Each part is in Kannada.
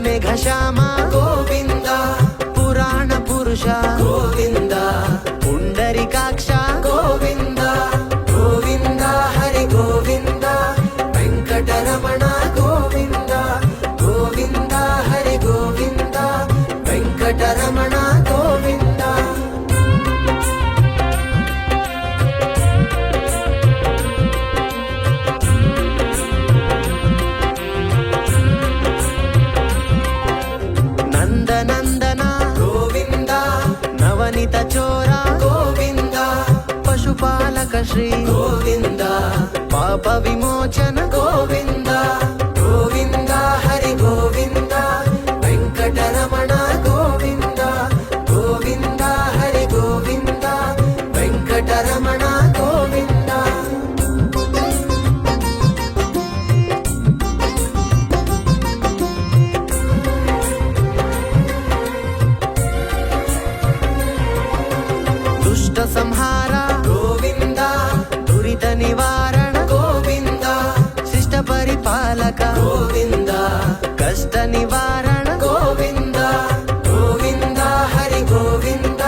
ಮೇಘಶ್ಯಾಮ ಗೋವಿಂದ, ಪುರಾಣ ಪುರುಷ ಗೋವಿಂದ, ಪುಂಡರಿಕಾಕ್ಷ ಗೋವಿಂದ ಗೋವಿಂದ, ಹರಿ ಗೋವಿಂದ, ವೆಂಕಟರಮಣ ಗೋವಿಂದ ಗೋವಿಂದ, ಹರಿ ಗೋವಿಂದ, ವೆಂಕಟರಮಣ ಗೋವಿಂದ. ನಂದನಂದನ ಗೋವಿಂದ, ನವನಿತ ಚೋರ ಗೋವಿಂದ, ಪಶುಪಾಲಕ ಶ್ರೀ ಗೋವಿಂದ, ಪಾಪ ವಿಮೋಚನ ಗೋವಿಂದ ಗೋವಿಂದ, ಹರಿ ಗೋವಿಂದ, ವೆಂಕಟರಮಣ ಗೋವಿಂದ ಗೋವಿಂದ, ಹರಿ ಗೋವಿಂದ, ವೆಂಕಟರಮಣ ಗೋವಿಂದ. ದುಷ್ಟ ಸಂಹಾರ ಗೋವಿಂದ, ದುರಿತ ನಿವಾರಣ ಗೋವಿಂದ, ಶಿಷ್ಟ ಪರಿಪಾಲಕ ಗೋವಿಂದ, ಕಷ್ಟ ನಿವಾರಣ ಗೋವಿಂದ ಗೋವಿಂದ, ಹರಿ ಗೋವಿಂದ,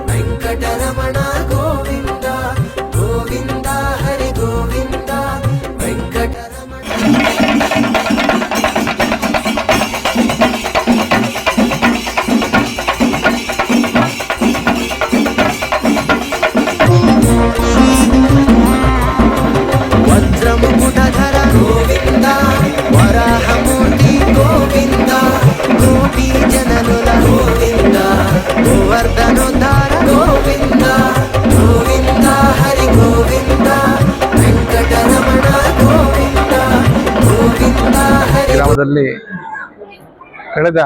ವೆಂಕಟರಮಣ ಗೋವಿಂದ ಗೋವಿಂದ, ಹರಿ ಗೋವಿಂದ, ವೆಂಕಟರಮಣ. ವಜ್ರಮುಕುಟಧರ ಗೋವಿಂದ, ವರಾಹಮೂರ್ತಿ ಗೋವಿಂದ, ಗೋಪಿ ಜನನುಲ ಗೋವಿಂದ, ಗೋವರ್ಧನೋದ್ಧಾರ ಗೋವಿಂದ ಗೋವಿಂದ, ಹರಿ ಗೋವಿಂದ, ವೆಂಕಟರಮಣ ಗೋವಿಂದ ಗೋವಿಂದ, ಹರಿ. ಗ್ರಾಮದಲ್ಲಿ ಕಳೆದ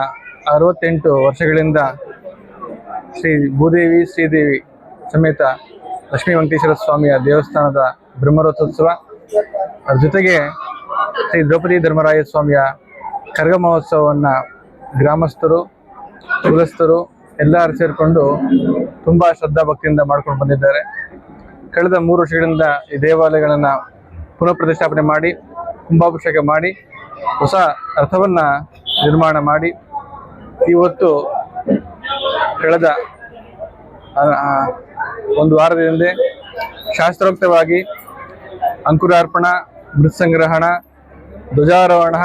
68 ವರ್ಷಗಳಿಂದ ಶ್ರೀ ಭೂದೇವಿ ಶ್ರೀದೇವಿ ಸಮೇತ ಲಕ್ಷ್ಮೀ ವೆಂಕಟೇಶ್ವರ ಸ್ವಾಮಿಯ ದೇವಸ್ಥಾನದ ಬ್ರಹ್ಮರಥೋತ್ಸವ, ಅದರ ಜೊತೆಗೆ ಶ್ರೀ ದ್ರೌಪದಿ ಧರ್ಮರಾಯ ಸ್ವಾಮಿಯ ಕರಗ ಮಹೋತ್ಸವವನ್ನು ಗ್ರಾಮಸ್ಥರು ಕುಲಸ್ಥರು ಎಲ್ಲರೂ ಸೇರಿಕೊಂಡು ತುಂಬ ಶ್ರದ್ಧಾ ಭಕ್ತಿಯಿಂದ ಮಾಡ್ಕೊಂಡು ಬಂದಿದ್ದಾರೆ. ಕಳೆದ 3 ವರ್ಷಗಳಿಂದ ಈ ದೇವಾಲಯಗಳನ್ನು ಪುನಃ ಪ್ರತಿಷ್ಠಾಪನೆ ಮಾಡಿ ಕುಂಭಾಭಿಷೇಕ ಮಾಡಿ ಹೊಸ ರಥವನ್ನು ನಿರ್ಮಾಣ ಮಾಡಿ ಇವತ್ತು ಕಳೆದ ಒಂದು ವಾರದ ಹಿಂದೆ ಶಾಸ್ತ್ರೋಕ್ತವಾಗಿ ಅಂಕುರಾರ್ಪಣ, ಮೃತ್ ಸಂಗ್ರಹಣ, ಧ್ವಜಾರೋಹಣ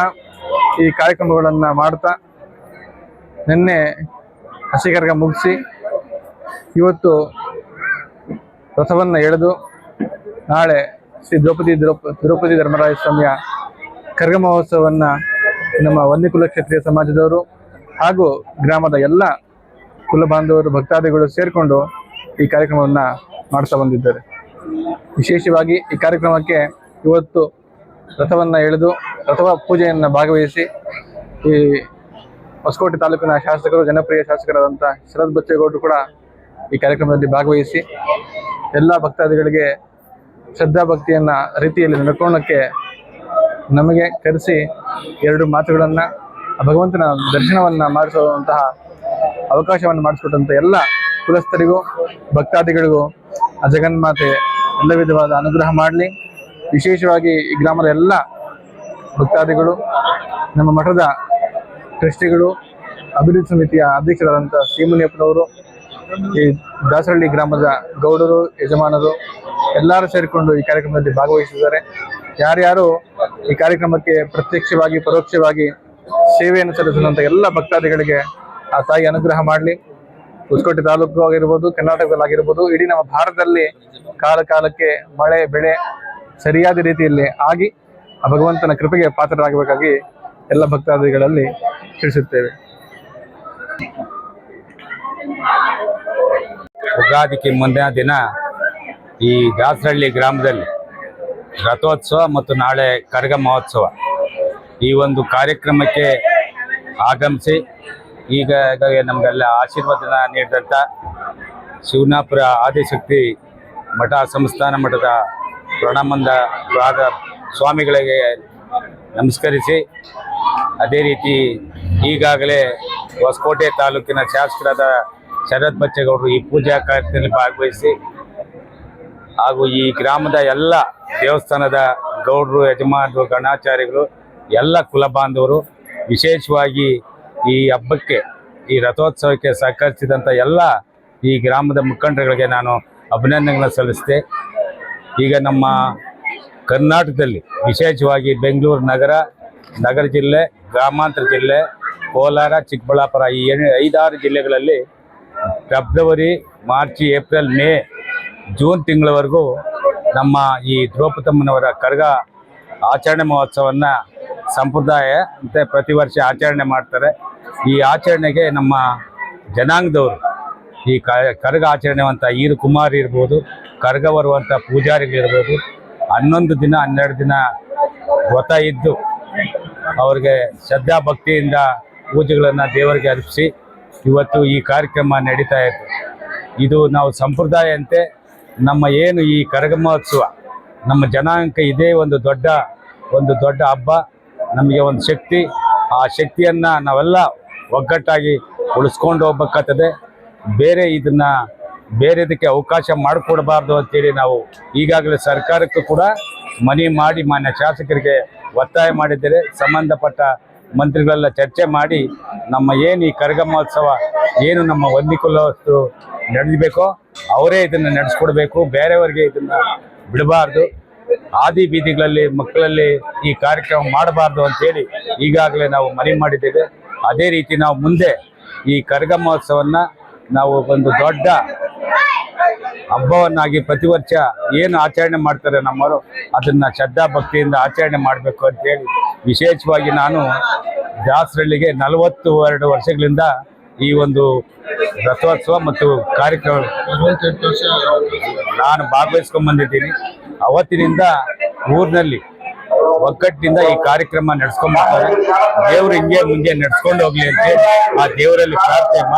ಈ ಕಾರ್ಯಕ್ರಮಗಳನ್ನು ಮಾಡ್ತಾ ನಿನ್ನೆ ಹಸಿಕರ್ಗ ಮುಗಿಸಿ ಇವತ್ತು ರಥವನ್ನು ಎಳೆದು ನಾಳೆ ಶ್ರೀ ದ್ರೌಪದಿ ಧರ್ಮರಾಯ ಸ್ವಾಮಿಯ ಕರಗ ಮಹೋತ್ಸವವನ್ನು ನಮ್ಮ ವನ್ಯಕುಲ ಕ್ಷತ್ರಿಯ ಸಮಾಜದವರು ಹಾಗೂ ಗ್ರಾಮದ ಎಲ್ಲ ಕುಲ ಬಾಂಧವರು ಭಕ್ತಾದಿಗಳು ಸೇರಿಕೊಂಡು ಈ ಕಾರ್ಯಕ್ರಮವನ್ನು ಮಾಡ್ತಾ ಬಂದಿದ್ದಾರೆ. ವಿಶೇಷವಾಗಿ ಈ ಕಾರ್ಯಕ್ರಮಕ್ಕೆ ಇವತ್ತು ರಥವನ್ನು ಎಳೆದು ರಥವ ಪೂಜೆಯನ್ನು ಭಾಗವಹಿಸಿ ಈ ಹೊಸಕೋಟೆ ತಾಲೂಕಿನ ಶಾಸಕರು, ಜನಪ್ರಿಯ ಶಾಸಕರಾದಂಥ ಶರತ್ ಬಚ್ಚೇಗೌಡರು ಕೂಡ ಈ ಕಾರ್ಯಕ್ರಮದಲ್ಲಿ ಭಾಗವಹಿಸಿ ಎಲ್ಲ ಭಕ್ತಾದಿಗಳಿಗೆ ಶ್ರದ್ಧಾಭಕ್ತಿಯನ್ನು ರೀತಿಯಲ್ಲಿ ನಡ್ಕೊಳ್ಳೋಕ್ಕೆ ನಮಗೆ ಕರೆಸಿ 2 ಮಾತುಗಳನ್ನು ಭಗವಂತನ ದರ್ಶನವನ್ನು ಮಾಡಿಸುವಂತಹ ಅವಕಾಶವನ್ನು ಮಾಡಿಸ್ಕೊಟ್ಟಂಥ ಎಲ್ಲ ಕುಲಸ್ಥರಿಗೂ ಭಕ್ತಾದಿಗಳಿಗೂ ಆ ಜಗನ್ಮಾತೆ ಎಲ್ಲ ವಿಧವಾದ ಅನುಗ್ರಹ ಮಾಡಲಿ. ವಿಶೇಷವಾಗಿ ಈ ಗ್ರಾಮದ ಎಲ್ಲ ಭಕ್ತಾದಿಗಳು, ನಮ್ಮ ಮಠದ ಟ್ರಸ್ಟಿಗಳು, ಅಭಿವೃದ್ಧಿ ಸಮಿತಿಯ ಅಧ್ಯಕ್ಷರಾದಂಥ ಶ್ರೀಮುನಿಯಪ್ಪನವರು, ಈ ದಾಸರಳ್ಳಿ ಗ್ರಾಮದ ಗೌಡರು, ಯಜಮಾನರು ಎಲ್ಲರೂ ಸೇರಿಕೊಂಡು ಈ ಕಾರ್ಯಕ್ರಮದಲ್ಲಿ ಭಾಗವಹಿಸಿದ್ದಾರೆ. ಯಾರ್ಯಾರು ಈ ಕಾರ್ಯಕ್ರಮಕ್ಕೆ ಪ್ರತ್ಯಕ್ಷವಾಗಿ ಪರೋಕ್ಷವಾಗಿ ಸೇವೆಯನ್ನು ಸಲ್ಲಿಸಿದಂಥ ಎಲ್ಲ ಭಕ್ತಾದಿಗಳಿಗೆ ಆ ತಾಯಿ ಅನುಗ್ರಹ ಮಾಡಲಿ. ಹೊಸಕೋಟೆ ತಾಲೂಕು ಆಗಿರ್ಬೋದು, ಕರ್ನಾಟಕದಲ್ಲಾಗಿರ್ಬೋದು, ಇಡೀ ನಮ್ಮ ಭಾರತದಲ್ಲಿ ಕಾಲಕ್ಕೆ ಮಳೆ ಬೆಳೆ ಸರಿಯಾದ ರೀತಿಯಲ್ಲಿ ಆಗಿ ಆ ಭಗವಂತನ ಕೃಪೆಗೆ ಪಾತ್ರರಾಗಬೇಕಾಗಿ ಎಲ್ಲ ಭಕ್ತಾದಿಗಳಲ್ಲಿ ತಿಳಿಸುತ್ತೇವೆ. ಉಗಾದಿಗೆ ಮುಂದಿನ ದಿನ ಈ ದಾಸರಳ್ಳಿ ಗ್ರಾಮದಲ್ಲಿ ರಥೋತ್ಸವ ಮತ್ತು ನಾಳೆ ಕರಗ ಮಹೋತ್ಸವ ಈ ಒಂದು ಕಾರ್ಯಕ್ರಮಕ್ಕೆ ಆಗಮಿಸಿ ಈಗ ನಮಗೆಲ್ಲ ಆಶೀರ್ವಾದನ ನೀಡಿದಂಥ ಶಿವನಾಪುರ ಆದಿಶಕ್ತಿ ಮಠ ಸಂಸ್ಥಾನ ಮಠದ ಪ್ರಣಾಮಂದ ಸ್ವಾಮಿಗಳಿಗೆ ನಮಸ್ಕರಿಸಿ, ಅದೇ ರೀತಿ ಈಗಾಗಲೇ ಹೊಸಕೋಟೆ ತಾಲೂಕಿನ ಶಾಸಕರಾದ ಶರತ್ ಬಚ್ಚೇಗೌಡರು ಈ ಪೂಜಾ ಕಾರ್ಯಕ್ರಮದಲ್ಲಿ ಭಾಗವಹಿಸಿ ಹಾಗೂ ಈ ಗ್ರಾಮದ ಎಲ್ಲ ದೇವಸ್ಥಾನದ ಗೌಡರು, ಯಜಮಾನರು, ಗಣಾಚಾರ್ಯರು, ಎಲ್ಲ ಕುಲ ಬಾಂಧವರು, ವಿಶೇಷವಾಗಿ ಈ ಹಬ್ಬಕ್ಕೆ, ಈ ರಥೋತ್ಸವಕ್ಕೆ ಸಹಕರಿಸಿದಂಥ ಎಲ್ಲ ಈ ಗ್ರಾಮದ ಮುಖಂಡರುಗಳಿಗೆ ನಾನು ಅಭಿನಂದನೆಗಳನ್ನ ಸಲ್ಲಿಸಿದೆ. ಈಗ ನಮ್ಮ ಕರ್ನಾಟಕದಲ್ಲಿ ವಿಶೇಷವಾಗಿ ಬೆಂಗಳೂರು ನಗರ ಜಿಲ್ಲೆ, ಗ್ರಾಮಾಂತರ ಜಿಲ್ಲೆ, ಕೋಲಾರ, ಚಿಕ್ಕಬಳ್ಳಾಪುರ ಈ 5-6 ಜಿಲ್ಲೆಗಳಲ್ಲಿ February, March, April, May, June ತಿಂಗಳವರೆಗೂ ನಮ್ಮ ಈ ದ್ರೌಪದಮ್ಮನವರ ಕರಗ ಆಚರಣೆ ಮಹೋತ್ಸವವನ್ನು ಸಂಪ್ರದಾಯ ಅಂತ ಪ್ರತಿ ವರ್ಷ ಆಚರಣೆ ಮಾಡ್ತಾರೆ. ಈ ಆಚರಣೆಗೆ ನಮ್ಮ ಜನಾಂಗದವರು ಈ ಕರಗ ಆಚರಣೆವಂಥ ಈರು ಕುಮಾರ್ ಇರ್ಬೋದು, ಕರಗ ಬರುವಂಥ ಪೂಜಾರಿಗಳಿರ್ಬೋದು, 11 ದಿನ 12 ದಿನ ವ್ರತ ಇದ್ದು ಅವ್ರಿಗೆ ಶ್ರದ್ಧಾ ಭಕ್ತಿಯಿಂದ ಪೂಜೆಗಳನ್ನು ದೇವರಿಗೆ ಅರ್ಪಿಸಿ ಇವತ್ತು ಈ ಕಾರ್ಯಕ್ರಮ ನಡೀತಾ ಇದೆ. ಇದು ನಾವು ಸಂಪ್ರದಾಯಂತೆ ನಮ್ಮ ಏನು ಈ ಕರಗ ಮಹೋತ್ಸವ ನಮ್ಮ ಜನಾಂಗಕ್ಕೆ ಇದೇ ಒಂದು ದೊಡ್ಡ ಹಬ್ಬ, ನಮಗೆ ಒಂದು ಶಕ್ತಿ. ಆ ಶಕ್ತಿಯನ್ನು ನಾವೆಲ್ಲ ಒಗ್ಗಟ್ಟಾಗಿ ಉಳಿಸ್ಕೊಂಡು ಹೋಗ್ಬೇಕಾಗ್ತದೆ. ಬೇರೆದಕ್ಕೆ ಅವಕಾಶ ಮಾಡಿಕೊಡಬಾರ್ದು ಅಂತೇಳಿ ನಾವು ಈಗಾಗಲೇ ಸರ್ಕಾರಕ್ಕೂ ಕೂಡ ಮನವಿ ಮಾಡಿ ಮಾನ್ಯ ಶಾಸಕರಿಗೆ ಒತ್ತಾಯ ಮಾಡಿದ್ದೇವೆ. ಸಂಬಂಧಪಟ್ಟ ಮಂತ್ರಿಗಳೆಲ್ಲ ಚರ್ಚೆ ಮಾಡಿ ನಮ್ಮ ಏನು ಈ ಕರಗ ಮಹೋತ್ಸವ ಏನು ನಮ್ಮ ಹೊಂದಿಕೊಳ್ಳುವಷ್ಟು ನಡೆಸಬೇಕೋ ಅವರೇ ಇದನ್ನು ನಡೆಸ್ಕೊಡ್ಬೇಕು, ಬೇರೆಯವರಿಗೆ ಇದನ್ನು ಬಿಡಬಾರ್ದು. ಆದಿ ಬೀದಿಗಳಲ್ಲಿ ಮಕ್ಕಳಲ್ಲಿ ಈ ಕಾರ್ಯಕ್ರಮ ಮಾಡಬಾರ್ದು ಅಂತೇಳಿ ಈಗಾಗಲೇ ನಾವು ಮನವಿ ಮಾಡಿದ್ದೇವೆ. ಅದೇ ರೀತಿ ನಾವು ಮುಂದೆ ಈ ಕರಗ ಮಹೋತ್ಸವವನ್ನು ನಾವು ಒಂದು ದೊಡ್ಡ ಹಬ್ಬವನ್ನಾಗಿ ಪ್ರತಿ ವರ್ಷ ಏನು ಆಚರಣೆ ಮಾಡ್ತಾರೆ ನಮ್ಮವರು ಅದನ್ನು ಶ್ರದ್ಧಾ ಭಕ್ತಿಯಿಂದ ಆಚರಣೆ ಮಾಡಬೇಕು ಅಂತೇಳಿ ವಿಶೇಷವಾಗಿ ನಾನು ದಾಸರಳ್ಳಿಗೆ 42 ವರ್ಷಗಳಿಂದ ಈ ಒಂದು ರಥೋತ್ಸವ ಮತ್ತು ಕಾರ್ಯಕ್ರಮ ನಾನು ಭಾಗವಹಿಸ್ಕೊಂಡು ಬಂದಿದ್ದೀನಿ. ಅವತ್ತಿನಿಂದ ಊರಿನಲ್ಲಿ ಒಗ್ಗಟ್ಟಿನಿಂದ ಈ ಕಾರ್ಯಕ್ರಮ ನಡೆಸ್ಕೊಂಡ್ಬರ್ತಾರೆ. ದೇವರು ಹಿಂಗೆ ಮುಂದೆ ನಡೆಸ್ಕೊಂಡು ಹೋಗ್ಲಿ ಅಂತೇಳಿ ಆ ದೇವರಲ್ಲಿ ಪ್ರಾರ್ಥನೆ ಮಾಡಿ